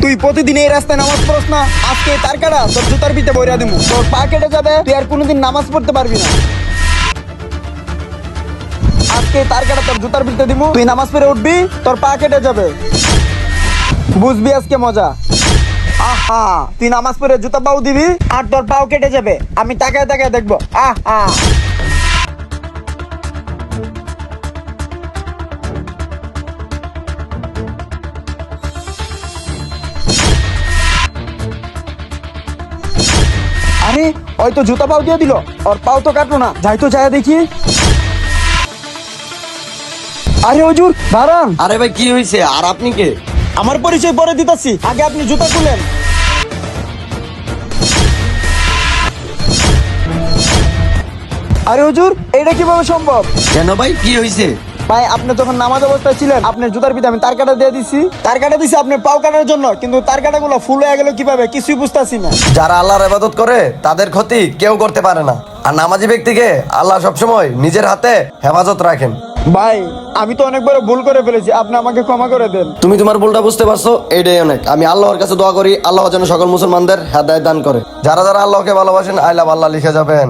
তুই প্রতিদিন এই রাস্তায় নামাজ পড়স না, আজকে তার কাটা তোর জুতার পিঠে বইরা দিমু, তোর পা কেটে যাবে, তুই আর কোনোদিন নামাজ পড়তে পারবি না। আজকে তার কাটা তোর জুতার পিঠে দিমু, তুই নামাজ পড়ে উঠবি, তোর পা কেটে যাবে, বুঝবি আজকে মজা। আহা, তুই নামাজ পড়ে জুতা পাও দিবি আর তোর পাও কেটে যাবে, আমি তাকায় তাকায় দেখবো। আহা, আরে ওই তো জুতা পাও দিয়ে দিল, ওর পাও তো কাটলো না, যাই তো যায় দেখি। আরে হুজুর দাঁড়ান। আরে ভাই কি হয়েছে? আর আপনি কে? আমার পরিচয় পরে দিতেছি, আগে আপনি জুতা খুলেন। আরে হুজুর, এটা কিভাবে সম্ভব? কেন ভাই কি হয়েছে? ভাই আপনি যখন নামাজ অবস্থায় ছিলেন, আপনার জুতার পিঠে আমি তার কাটা দিয়ে দিছি, তার কাটা দিছি আপনার পাও কাটার জন্য, কিন্তু তার কাটাগুলো ফুল হয়ে গেল কিভাবে কিছুই বুঝতেছি না। যারা আল্লাহর ইবাদত করে তাদের ক্ষতি কেউ করতে পারে না, আর নামাজি ব্যক্তিকে আল্লাহ সবসময় নিজের হাতে হেফাজত রাখেন। ভাই আমি তো অনেক বড় ভুল করে ফেলেছি, আপনি আমাকে ক্ষমা করে দেন। তুমি তোমার ভুলটা বুঝতে পারছো, এইটাই অনেক। আমি আল্লাহর কাছে দোয়া করি আল্লাহ যেন সকল মুসলমানদের হেদায়েত দান করে। যারা যারা আল্লাহকে ভালোবাসেন আই লাভ আল্লাহ লিখে যাবেন।